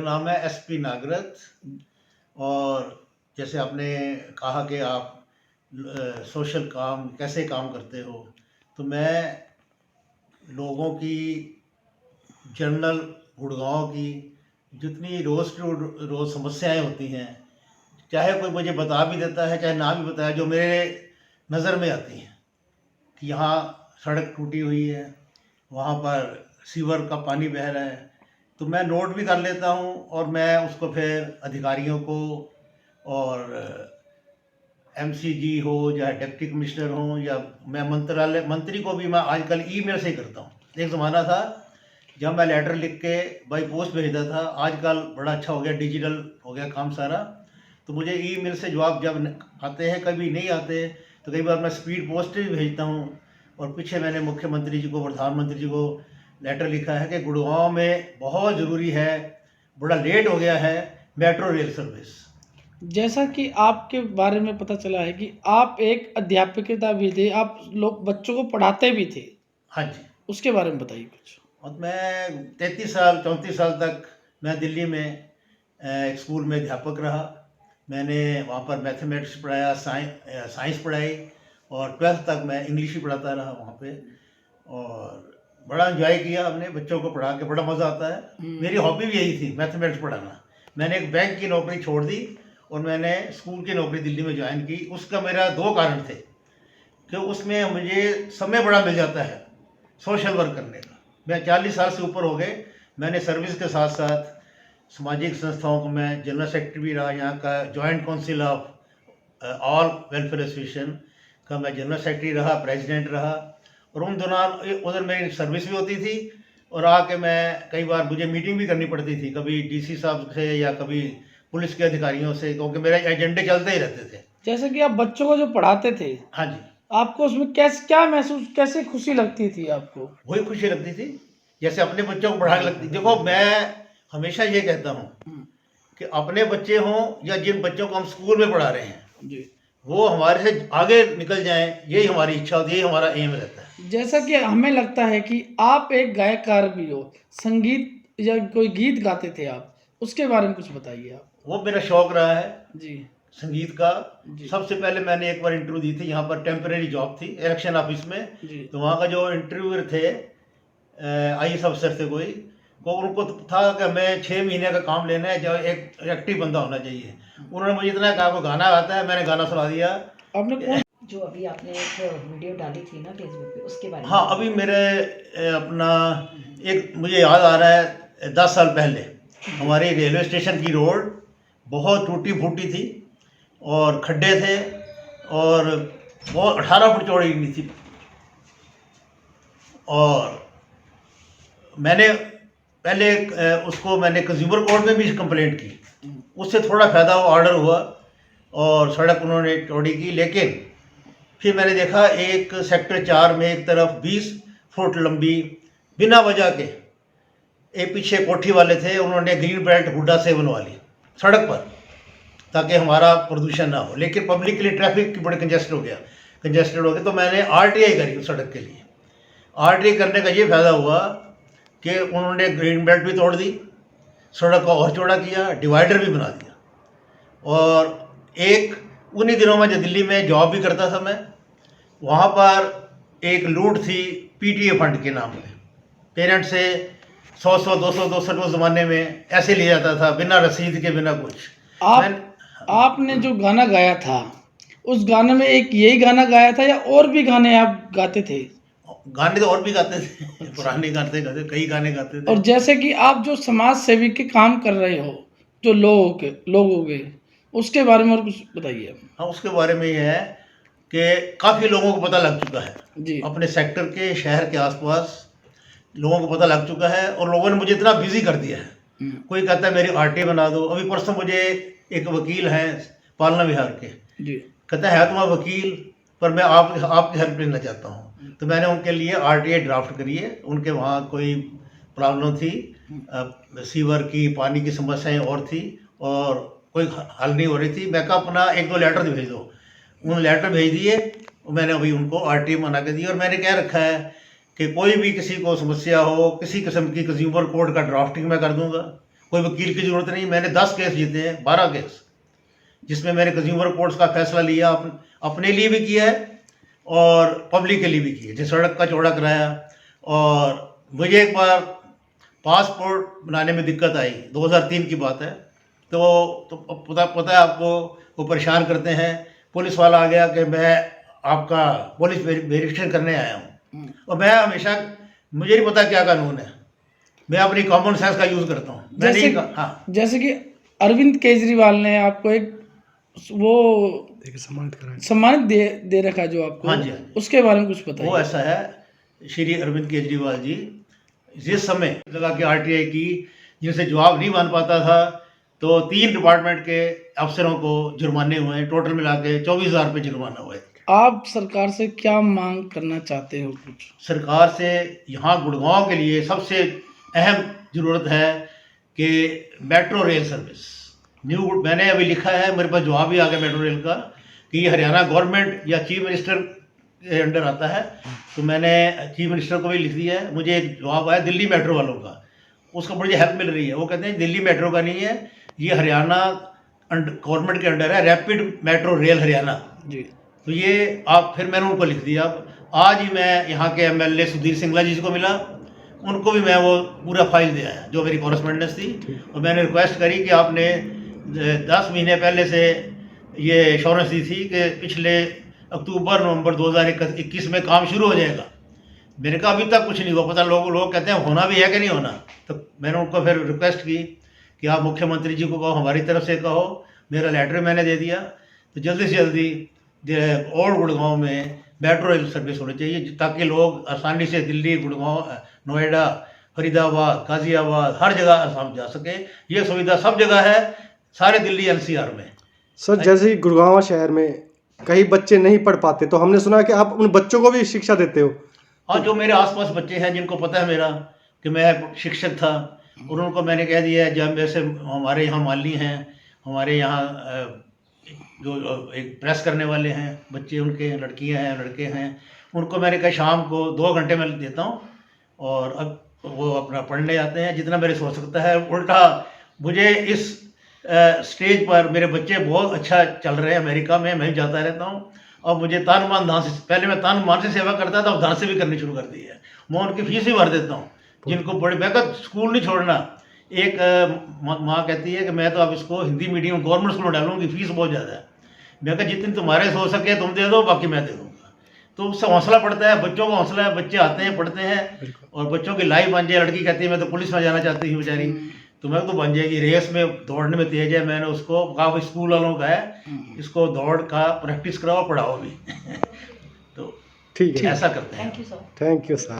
मेरा नाम है एसपी नागरथ। और जैसे आपने कहा कि आप सोशल काम कैसे काम करते हो, तो मैं लोगों की जनरल गुड़गांव की जितनी रोज़ टू रोज़ समस्याएं होती हैं, चाहे कोई मुझे बता भी देता है चाहे ना भी बताया, जो मेरे नज़र में आती हैं कि यहाँ सड़क टूटी हुई है, वहाँ पर सीवर का पानी बह रहा है, तो मैं नोट भी कर लेता हूँ और मैं उसको फिर अधिकारियों को और एमसीजी हो या डिप्टी कमिश्नर हो या मैं मंत्री को भी मैं आजकल ईमेल से ही करता हूँ। एक ज़माना था जब मैं लेटर लिख के बाई पोस्ट भेजता था, आजकल बड़ा अच्छा हो गया, डिजिटल हो गया काम सारा, तो मुझे ईमेल से जवाब जब आते हैं, कभी नहीं आते तो कई बार मैं स्पीड पोस्ट भी भेजता हूँ। और पीछे मैंने मुख्यमंत्री जी को, प्रधानमंत्री जी को लेटर लिखा है कि गुड़गांव में बहुत ज़रूरी है, बड़ा लेट हो गया है मेट्रो रेल सर्विस। जैसा कि आपके बारे में पता चला है कि आप एक अध्यापिका भी थे, आप लोग बच्चों को पढ़ाते भी थे। हाँ जी। उसके बारे में बताइए कुछ। और मैं 34 साल तक मैं दिल्ली में एक स्कूल में अध्यापक रहा। मैंने वहाँ पर मैथमेटिक्स पढ़ाया, साइंस पढ़ाई, और 12th तक मैं इंग्लिश ही पढ़ाता रहा वहाँ पे। और बड़ा एंजॉय किया हमने, बच्चों को पढ़ा के बड़ा मज़ा आता है। मेरी हॉबी भी यही थी, मैथमेटिक्स पढ़ाना। मैंने एक बैंक की नौकरी छोड़ दी और मैंने स्कूल की नौकरी दिल्ली में ज्वाइन की। उसका मेरा 2 कारण थे कि उसमें मुझे समय बड़ा मिल जाता है सोशल वर्क करने का। मैं 40 साल से ऊपर हो गए, मैंने सर्विस के साथ साथ सामाजिक संस्थाओं को, मैं जनरल सेक्रेटरी भी रहा, यहाँ का joint council of all welfare association का मैं जनरल सेक्रेटरी रहा, प्रेसिडेंट रहा। और उन दौरान उधर मेरी सर्विस भी होती थी और आके मैं कई बार मुझे मीटिंग भी करनी पड़ती थी, कभी डीसी साहब से या कभी पुलिस के अधिकारियों से, क्योंकि मेरे एजेंडे चलते ही रहते थे। जैसे कि आप बच्चों को जो पढ़ाते थे, हाँ जी। आपको उसमें क्या महसूस, कैसे खुशी लगती थी आपको? वही खुशी लगती थी जैसे अपने बच्चों को पढ़ा के लगती। देखो, मैं हमेशा ये कहता हूँ कि अपने बच्चे हों या जिन बच्चों को हम स्कूल में पढ़ा रहे हैं जी। वो हमारे से आगे निकल जाएं, यही हमारी इच्छा होती है, यही हमारा एम रहता है। जैसा कि हमें लगता है कि आप एक गायककार भी हो, संगीत या कोई गीत गाते थे आप, उसके बारे में कुछ बताइए आप। वो मेरा शौक रहा है जी। संगीत का। जी। सबसे पहले मैंने एक बार इंटरव्यू दी थी, यहाँ पर टेम्परेरी जॉब थी इलेक्शन ऑफिस में। जी। तो वहाँ का जो इंटरव्यूअर थे, IAS अफसर थे कोई, को उनको था कि हमें 6 महीने का काम लेना है, जो एक एक्टिव बंदा होना चाहिए। उन्होंने मुझे इतना कहा को गाना गाता है, मैंने गाना सुना दिया। आपने कौन जो अभी आपने एक वीडियो डाली थी ना फेसबुक पे, उसके बारे में? हाँ, अभी मेरे अपना एक मुझे याद आ रहा है, 10 साल पहले हमारे रेलवे स्टेशन की रोड बहुत टूटी फूटी थी और खड्डे थे और बहुत 18 फुट चौड़ी नहीं थी। और मैंने पहले उसको मैंने कंज्यूमर कोर्ट में भी कंप्लेंट की, उससे थोड़ा फ़ायदा ऑर्डर हुआ और सड़क उन्होंने चौड़ी की। लेकिन फिर मैंने देखा एक सेक्टर 4 में एक तरफ 20 फुट लंबी बिना वजह के एक पीछे कोठी वाले थे, उन्होंने ग्रीन बेल्ट हुड्डा से बनवा ली सड़क पर ताकि हमारा प्रदूषण ना हो। लेकिन पब्लिक के लिए ट्रैफिक बड़े कंजेस्टेड हो गया। तो मैंने RTI करी उस सड़क के लिए। RTI करने का ये फ़ायदा हुआ कि उन्होंने ग्रीन बेल्ट भी तोड़ दी, सड़क को और चौड़ा किया, डिवाइडर भी बना दिया। और एक उन्हीं दिनों में जो दिल्ली में जॉब भी करता था मैं, वहाँ पर एक लूट थी PTA फंड के नाम पे। पेरेंट से 100 200 उस ज़माने में ऐसे लिया जाता था बिना रसीद के, बिना कुछ। आपने जो गाना गाया था, उस गाने में एक यही गाना गाया था या और भी गाने आप गाते थे? गाने तो और भी गाते थे, पुराने गाते कई गाने गाते थे। और जैसे कि आप जो समाज सेवी के काम कर रहे हो, जो लोगों के, उसके बारे में और कुछ बताइए। हाँ, उसके बारे में ये है कि काफ़ी लोगों को पता लग चुका है जी। अपने सेक्टर के, शहर के आसपास लोगों को पता लग चुका है और लोगों ने मुझे इतना बिजी कर दिया है। कोई कहता है मेरी RTI बना दो। अभी परसों मुझे एक वकील हैं पालना विहार के, जी। कहता है तुम्हारा वकील, पर मैं आपकी हेल्प लेना चाहता हूँ। तो मैंने उनके लिए RTI ड्राफ्ट करी है। उनके वहाँ कोई प्रॉब्लम थी, सीवर की, पानी की समस्याएं और थी और कोई हल नहीं हो रही थी। मैं कहा अपना 1-2 लेटर भेज दो। उन लेटर भेज दिए, मैंने अभी उनको RTI बना के दी। और मैंने क्या रखा है कि कोई भी किसी को समस्या हो, किसी किस्म की कंज्यूमर कोर्ट का ड्राफ्टिंग मैं कर दूंगा, कोई वकील की ज़रूरत नहीं। मैंने 10 केस जीते हैं, 12 केस, जिसमें मैंने कंज्यूमर कोर्ट्स का फैसला लिया, अपने लिए भी किया है और पब्लिक के लिए भी किया, जैसे सड़क का चौड़ा कराया। और मुझे एक बार पासपोर्ट बनाने में दिक्कत आई, 2003 की बात है। तो पता है आपको, वो परेशान करते हैं। पुलिस वाला आ गया कि मैं आपका पुलिस वेरिफिकेशन करने आया हूँ, और मैं हमेशा, मुझे नहीं पता क्या कानून है, मैं अपनी कॉमन सेंस का यूज़ करता हूँ। मैं नहीं, हाँ, जैसे कि अरविंद केजरीवाल ने आपको एक वो सम्मानित दे रखा है जो आपको, हाँ जी, हाँ जी। उसके बारे में कुछ बताइए। वो ऐसा है, श्री अरविंद केजरीवाल जी जिस समय लगा के आरटीआई की, जिनसे जवाब नहीं मान पाता था, तो 3 डिपार्टमेंट के अफसरों को जुर्माने हुए हैं, टोटल मिला के 24,000 रुपये जुर्माना हुआ है। आप सरकार से क्या मांग करना चाहते हो कुछ? सरकार से यहाँ गुड़गांव के लिए सबसे अहम ज़रूरत है कि मेट्रो रेल सर्विस न्यू, मैंने अभी लिखा है, मेरे पास जवाब भी आ गया मेट्रो रेल का, कि ये हरियाणा गवर्नमेंट या चीफ मिनिस्टर के अंडर आता है। तो मैंने चीफ मिनिस्टर को भी लिख दिया है। मुझे एक जवाब आया दिल्ली मेट्रो वालों का, उसका मुझे हेल्प मिल रही है। वो कहते हैं दिल्ली मेट्रो का नहीं है, ये हरियाणा गवर्नमेंट के अंडर है, रैपिड मेट्रो रेल हरियाणा जी। तो ये आप, फिर मैंने उनको लिख दिया। आज ही मैं यहाँ के एमएलए सुधीर सिंगला जी को मिला, उनको भी मैं वो पूरा फाइल दिया है जो मेरी कॉरेस्पॉन्डेंस थी, और मैंने रिक्वेस्ट करी कि आपने 10 महीने पहले से ये एश्योरेंस दी थी कि पिछले अक्टूबर नवंबर 2021 में काम शुरू हो जाएगा। मैंने कहा अभी तक कुछ नहीं हुआ, पता लोग कहते हैं होना भी है कि नहीं होना। तो मैंने उनको फिर रिक्वेस्ट की कि आप मुख्यमंत्री जी को कहो, हमारी तरफ से कहो, मेरा लेटर मैंने दे दिया। तो जल्दी से जल्दी और गुड़गांव में मेट्रो रेल सर्विस होनी चाहिए, ताकि लोग आसानी से दिल्ली, गुड़गांव, नोएडा, फरीदाबाद, गाजियाबाद, हर जगह आसाम जा सके। ये सुविधा सब जगह है, सारे दिल्ली एनसीआर में। सर, जैसे कि गुड़गांव शहर में कई बच्चे नहीं पढ़ पाते, तो हमने सुना कि आप उन बच्चों को भी शिक्षा देते हो। हाँ, जो मेरे आसपास बच्चे हैं जिनको पता है मेरा कि मैं शिक्षक था, और उनको मैंने कह दिया है, जब वैसे हमारे यहाँ माली हैं, हमारे यहाँ जो एक प्रेस करने वाले हैं बच्चे, उनके लड़कियां हैं, लड़के हैं, उनको मैंने कहा शाम को 2 घंटे में देता हूँ, और अब वो अपना पढ़ने जाते हैं जितना मेरे से हो सकता है। उल्टा मुझे इस स्टेज पर मेरे बच्चे बहुत अच्छा चल रहे हैं अमेरिका में, मैं जाता रहता हूँ, और मुझे तान मान धान से, पहले मैं तान मान से सेवा करता था, अब धान से भी करनी शुरू कर दी है। मैं उनकी फीस भी भर देता हूँ, जिनको बड़े, मैं कहता स्कूल नहीं छोड़ना। एक माँ कहती है कि मैं तो अब इसको हिंदी मीडियम गवर्नमेंट स्कूल में डालूंगी, फीस बहुत ज़्यादा है। मैं कहा जितनी तुम्हारे से हो सके तुम दे दो, बाकी मैं दे दूँगा। तो उससे हौसला पड़ता है, बच्चों का हौसला है, बच्चे आते हैं, पढ़ते हैं, और बच्चों की लाइफ बन जाए। लड़की कहती है मैं तो पुलिस में जाना चाहती हूँ बेचारी, तो मैं तो बन जाएगी, रेस में दौड़ने में तेज है। मैंने उसको कहा स्कूल वालों का है, इसको दौड़ का प्रैक्टिस कराओ, पढ़ाओ भी। तो ठीक है, ऐसा करते हैं। Thank you sir. Thank you sir.